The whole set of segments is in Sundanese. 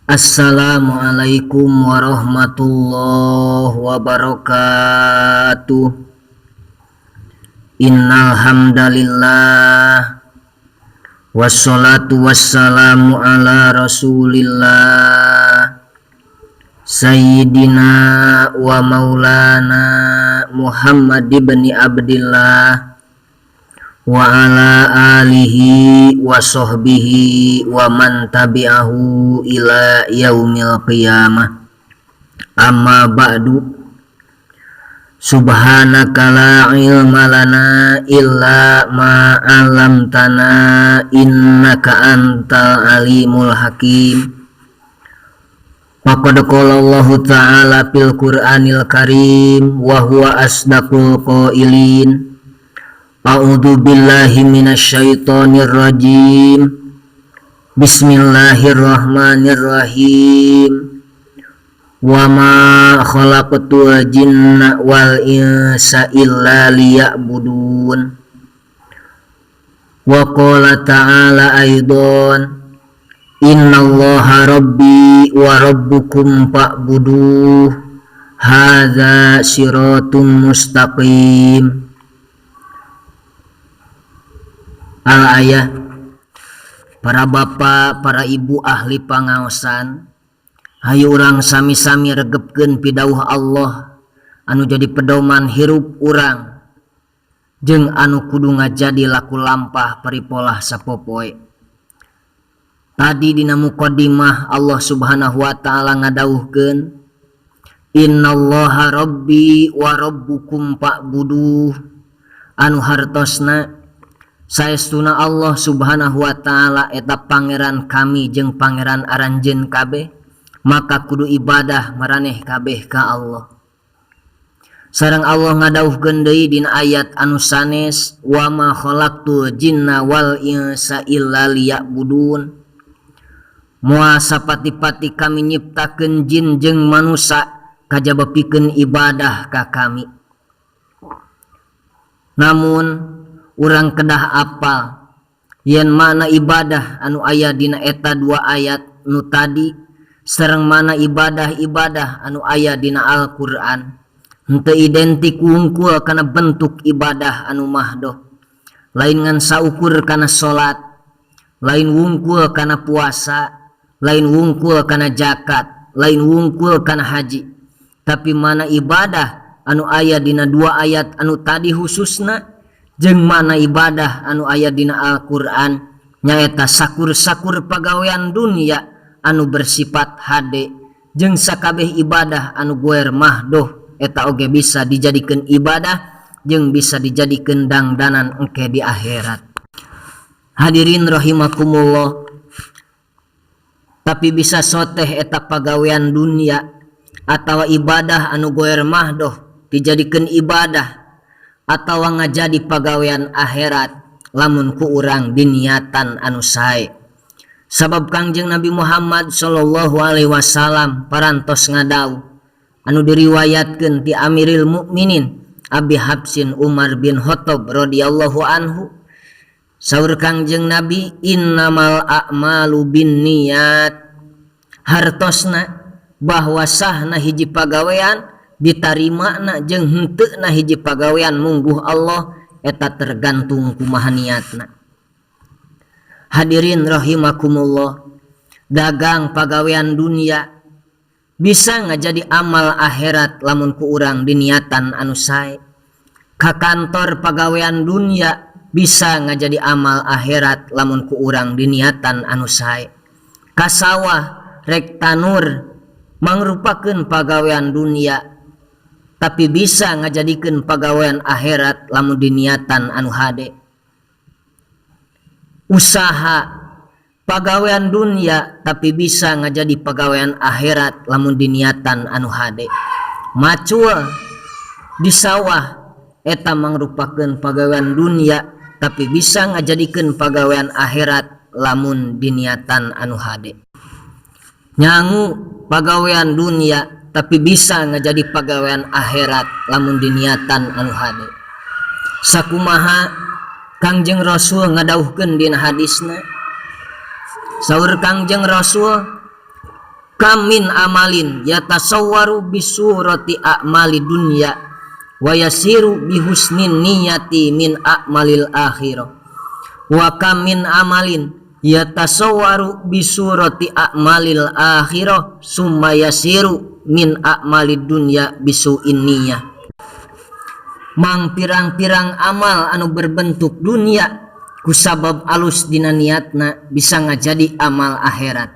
Assalamualaikum warahmatullahi wabarakatuh. Innal hamdalillah wassalatu wassalamu ala Rasulillah Sayyidina wa maulana Muhammad ibn Abdillah wa ala alihi wa sahbihi wa man tabi'ahu ila yaumil qiyamah. Amma ba'du. Subhanaka la ilma lana illa ma 'allamtana innaka antal alimul hakim. Faqad qala Allah ta'ala fil Qur'anil Karim wa huwa asdaqul qailin. A'udzu billahi minasyaitonir rajim. Bismillahirrahmanirrahim. Wa ma khalaqtul jinna wal insa illa liya'budun. Wa qala ta'ala aidan, innallaha rabbi wa rabbukum fa'buduh. Hadza siratun mustaqim. Al-ayah. Para bapak, para ibu ahli pangaosan, hayu urang sami-sami regepkeun pidawuh Allah anu jadi pedoman hirup urang jeung anu kudu ngajadi laku lampah peripolah sapopoe. Tadi dina muqaddimah Allah Subhanahu wa taala ngadawuhkeun, innallaha rabbi wa rabbukum fa'buduh. Anu hartosna saestuna Allah Subhanahu wa taala eta pangeran kami jeung pangeran aranjeun kabeh, maka kudu ibadah maraneh kabeh ka Allah. Sareng Allah ngadawuhkeun deui dina ayat anu sanes, wa ma khalaqtul jinna wal insa illa liya'budun. Moal sapati-pati kami nyiptakeun jin jeung manusia kajaba pikeun ibadah ka kami. Namun urang kedah apal yen mana ibadah anu aya dina eta dua ayat nu tadi sareng mana ibadah-ibadah anu aya dina Al-Qur'an henteu identik wungkul kana bentuk ibadah anu mahdoh, lain ngan saukur kana salat, lain wungkul kana puasa, lain wungkul kana zakat, lain wungkul kana haji. Tapi mana ibadah anu aya dina dua ayat anu tadi khususna jeung mana ibadah anu aya dina Al-Qur'an nyaeta sakur-sakur pagawean dunia anu bersifat hade jeung sakabeh ibadah anu goer mahdoh eta oge bisa dijadikeun ibadah jeung bisa dijadikeun dangdanan engke di akhirat. Hadirin rahimakumullah. Tapi bisa soteh eta pagawean dunia atawa ibadah anu goer mahdoh dijadikeun ibadah atawa ngajadi pagawean akhirat lamun ku urang diniatan anu sae. Sabab Kangjeng Nabi Muhammad sallallahu alaihi wasallam parantos ngadawu anu diriwayatkeun ti Amiril Mukminin Abi Habsin Umar bin Khattab radhiyallahu anhu. Saur Kangjeng Nabi, innamal a'malu binniyat. Hartosna bahwa sahna hiji pagawean ditarimana jeung henteu na hiji pagawean mungguh Allah eta tergantung kumaha niatna. Hadirin rahimakumullah. Dagang pagawean dunia bisa ngajadi amal akhirat lamun ku urang diniatan anu sae. Ka kantor pagawean dunia bisa ngajadi amal akhirat lamun ku urang diniatan anu sae. Ka sawah rek tanur mangrupakeun pagawean dunia tapi bisa ngajadikeun pagawean akhirat lamun diniatan anu hade. Usaha pagawean dunia tapi bisa ngajadi pagawean akhirat lamun diniatan anu hade. Macul di sawah eta mangrupakeun pagawean dunia tapi bisa ngajadikeun pagawean akhirat lamun diniatan anu hade. Nyangu pagawean dunia tapi bisa ngajadi pagawean akhirat lamun diniatan anu hade. Sakumaha Kangjeng Rasul ngadawuhkeun dina hadisna, saur Kangjeng Rasul, kamin amalin yatasawwaru bisurati a'mali dunya wa yasiru bihusnin niyati min a'malil akhirah wa kamin amalin yatasawwaru bisurati a'malil akhirah summa yasiru min a'malid dunya bisu'in niyah. Mang pirang-pirang amal anu berbentuk dunia kusabab alus dina niatna bisa ngajadi amal akhirat.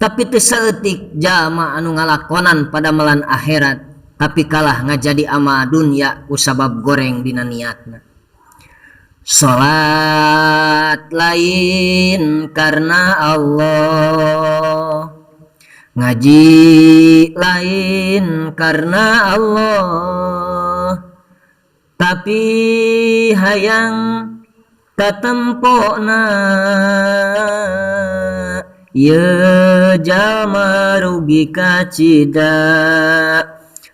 Tapi teu saeutik jalma anu ngalakonan pada melan akhirat tapi kalah ngajadi amal dunia kusabab goreng dina niatna. Salat lain karena Allah, ngaji lain karena Allah, tapi hayang tatempona ye jalma rugi kacida.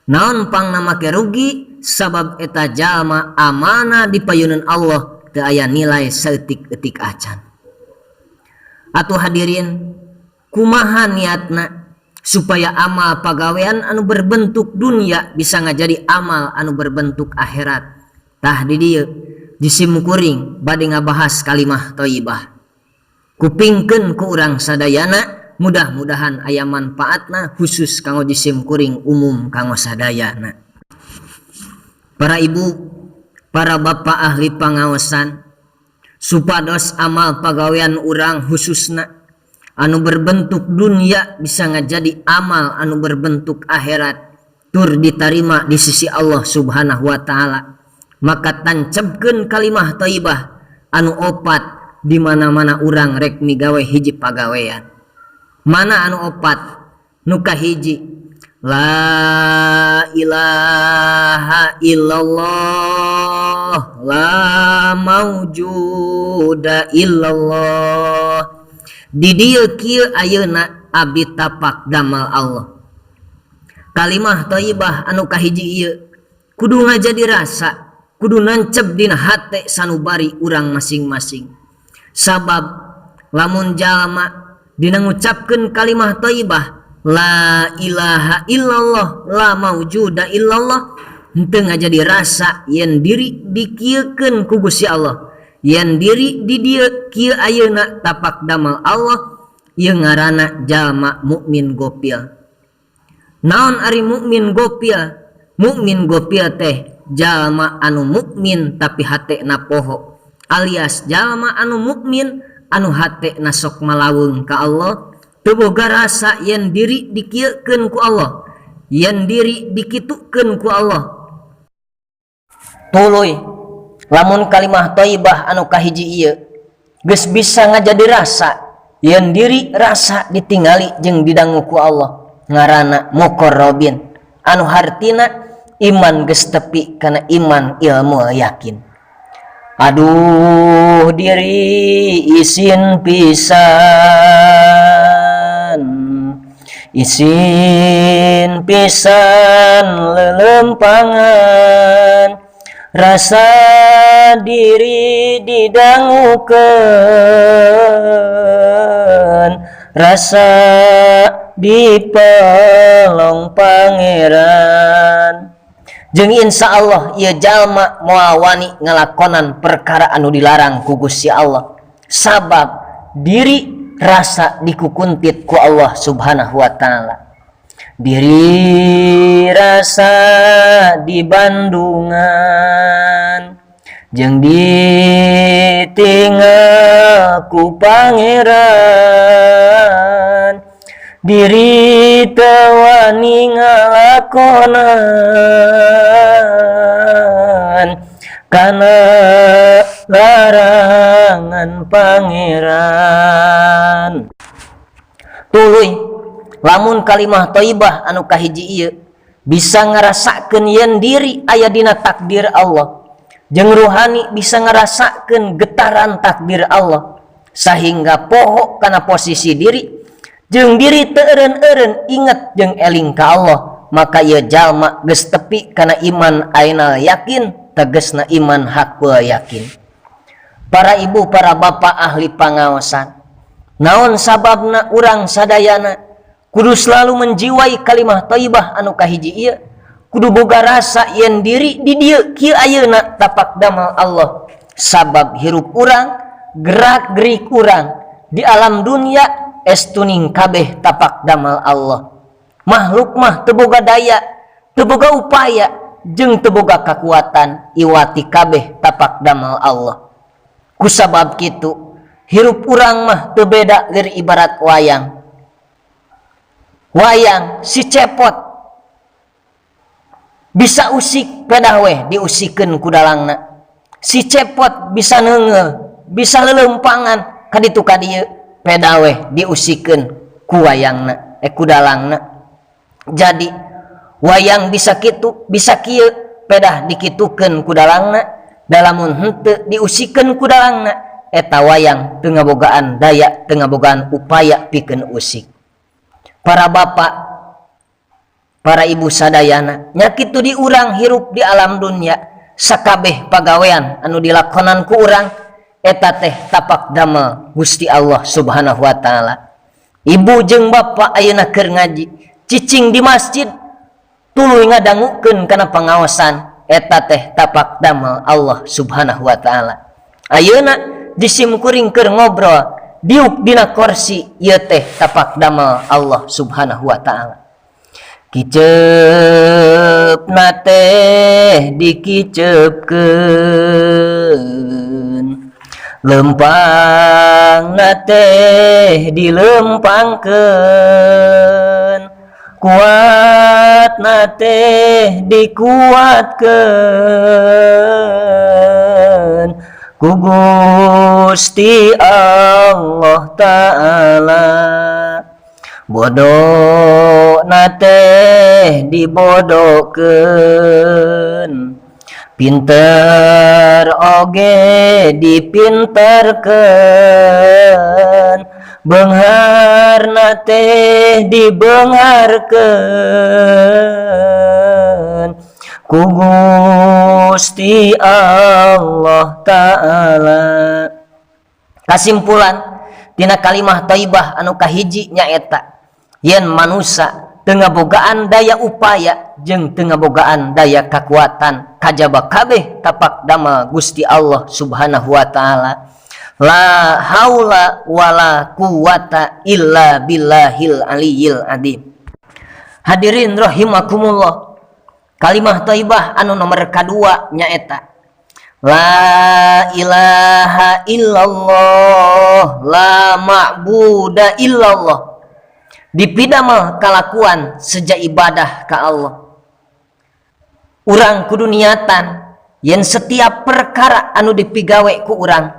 Naon pang namake rugi sabab eta jalma amanah di payunan Allah teu aya nilai saeutik-eutik acan. Atuh hadirin, kumaha niatna supaya amal pagawean anu berbentuk dunia bisa ngajadi amal anu berbentuk akhirat. Tah di dieu disimkuring bade ngabahas kalimah thayyibah. Kupingkeun ku urang sadayana, mudah-mudahan aya manfaatna khusus kanggo disimkuring umum kanggo sadayana. Para ibu, para bapak ahli pangaosan, supados amal pagawean urang khususna anu berbentuk dunia bisa ngajadi amal anu berbentuk akhirat tur ditarima di sisi Allah Subhanahu wa taala, maka tancapkeun kalimah thayyibah anu opat di mana-mana urang rek migawe hiji pagawean. Mana anu opat? Nu kahiji, la ilaha illallah, la maujuda illallah. Di dieu kieu ayeuna abdi tapak damal Allah. Kalimah thayyibah anu kahiji ieu kudu ngajadi rasa, kudu nancep dina hate sanubari urang masing-masing. Sabab lamun jalma dina ngucapkeun kalimah thayyibah la ilaha illallah, la maujuda illallah, henteu ngajadi rasa yen diri dikieukeun ku Gusti Allah, yen diri di dieu kieu ayeuna tapak damal Allah, ieu ngaranna jalma mukmin gopil. Naon ari mukmin gopil? Mukmin gopil teh jalma anu mukmin tapi hatena poho, alias jalma anu mukmin anu hatena sok malaweung ka Allah, teu boga rasa yen diri dikieukeun ku Allah, yen diri dikitukeun ku Allah. Tuluy, lamun kalimah thayyibah anu kahiji ieu geus bisa ngajadi rasa yen diri rasa ditingali jeung didangu ku Allah, ngaranna muqarrabin, anu hartina iman geus tepi kana iman ilmu yakin. Aduh diri isin pisan, isin pisan lelempangan, rasa diri didangukeun, rasa dipelong pangeran. Jeung insya Allah ieu jalma moal wani ngalakonan perkara anu dilarang ku Gusti Allah, sabab diri rasa dikukuntit ku Allah Subhanahu wa taala. Diri rasa di Bandungan jeung ditinggal ku pangeran, diri teu wani ngalakonan kana larangan pangeran. Tuluy, lamun kalimah thayyibah anu kahiji ieu bisa ngarasakeun yen diri aya dina takdir Allah, jeung ruhani bisa ngarasakeun getaran takdir Allah, sahingga poho kana posisi diri jeung diri teu eureun-eureun inget jeung eling ka Allah, maka ieu jalma geus tepi kana iman ainal yakin, tegasna iman hakul yakin. Para ibu, para bapak ahli pangaosan, naon sababna urang sadayana kudu selalu menjiwai kalimah thayyibah anu kahiji ieu, kudu boga rasa yen diri di dieu kieu ayeuna tapak damal Allah. Sabab hirup urang, gerak-gerik urang di alam dunia estuning kabeh tapak damal Allah. Makhluk mah teu boga daya, teu boga upaya, jeung teu boga kakuatan iwati kabeh tapak damal Allah. Kusabab kitu, hirup urang mah teu beda dari ibarat wayang. Wayang si cepot bisa usik pedah weh diusikeun ku dalangna. Si cepot bisa neungeul, bisa lelempangan kaditu ka dieu pedah weh diusikeun ku wayangna, ku dalangna. Jadi wayang bisa kitu, bisa kieu pedah dikitukeun ku dalangna, dalamun henteu diusikeun ku dalangna eta wayang teu ngabogaan daya, teu ngabogaan upaya pikeun usik. Para bapak, para ibu sadayana, nya kitu di urang hirup di alam dunia, sakabeh pagawean anu dilakonan ku urang eta teh tapak damel Gusti Allah Subhanahu wa taala. Ibu jeung bapak ayeuna keur ngaji, cicing di masjid tuluy ngadangukeun kana pangaosan eta teh tapak damel Allah Subhanahu wa taala. Ayeuna jisim kuring keur ngobrol diuk dina kursi ieu teh tapak damel Allah Subhanahu wa taala. Kiceupna teh dikiceupkeun, lempangna teh dilempangkeun, kuatna teh dikuatkeun ku Gusti Allah Ta'ala. Bodona teh dibodokeun, pinter oge dipinterkeun, beungharna teh dibeungharkeun ku Gusti Allah Ta'ala. Kasimpulan tina kalimah thayyibah anu kahiji nyaeta yen manusia teu ngabogaan daya upaya jeung teu ngabogaan daya kakuatan kajaba kabeh tapak damal Gusti Allah Subhanahu wa taala. La haula wala quwata illa billahil aliyil adzim. Hadirin rahimakumullah, kalimah thayyibah anu nomor kadua nyaeta la ilaha illallah, la ma'buda illallah. Dipidamel kalakuan seja ibadah ka Allah. Urang kudu niatan yen setiap perkara anu dipigawe ku urang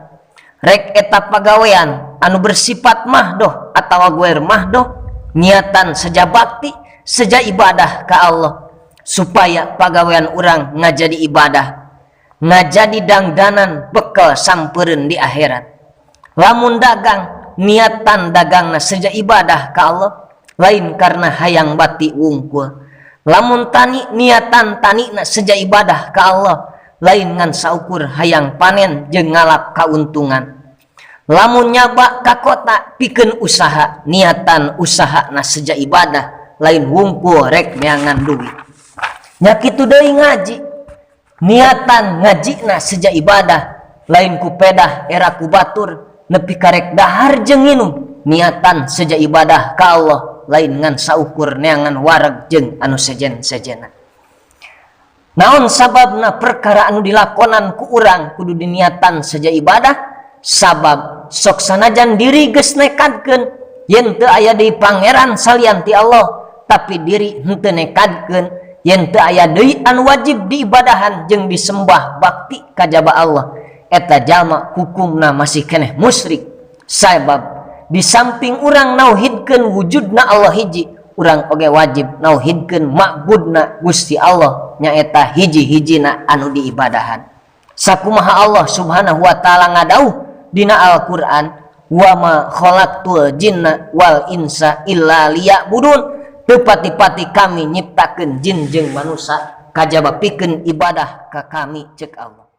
rek eta pagawean anu bersifat mahdoh atawa guer mahdoh, niatan seja bakti, seja ibadah ka Allah supaya pagawean urang ngajadi ibadah, ngajadi dangdanan bekal sampeureun di akhirat. Lamun dagang, niatan dagangna seja ibadah ka Allah, lain karena hayang bati wungkul. Lamun tani, niatan tanina seja ibadah ka Allah, lain ngan saukur hayang panen jeung ngalap kauntungan. Lamun nyaba ka kota pikeun usaha, niatan usahana seja ibadah, lain wungkul rek meangan duit. Nya kitu deui ngaji, niatan ngajina seja ibadah, lain ku pedah era ku batur nepi karek dahar jeung nginum, niatan seja ibadah ka Allah, lain ngan saukur neangan wareg jeung anu sejen-sejena. Naon sababna perkara anu dilakonan ku urang kudu diniatan seja ibadah? Sabab sok sanajan diri geus nekadkeun yen teu aya deui pangeran salian ti Allah, tapi diri henteu nekadkeun yen teu aya deui anu wajib diibadahan jeung disembah bakti kajaba Allah, eta jalma hukumna masih keneh musyrik. Sabab di samping urang nauhidkeun wujudna Allah hiji, urang oge wajib nauhidkeun ma'budna Gusti Allah nyaeta hiji-hijina anu diibadahan. Sakumaha Allah Subhanahu wa taala ngadauh dina Al-Qur'an, wa ma khalaqtul jinna wal insa illa liya'budun, teu pati-pati kami nyiptakeun jin jeung manusia kajaba pikeun ibadah ka kami ceuk Allah.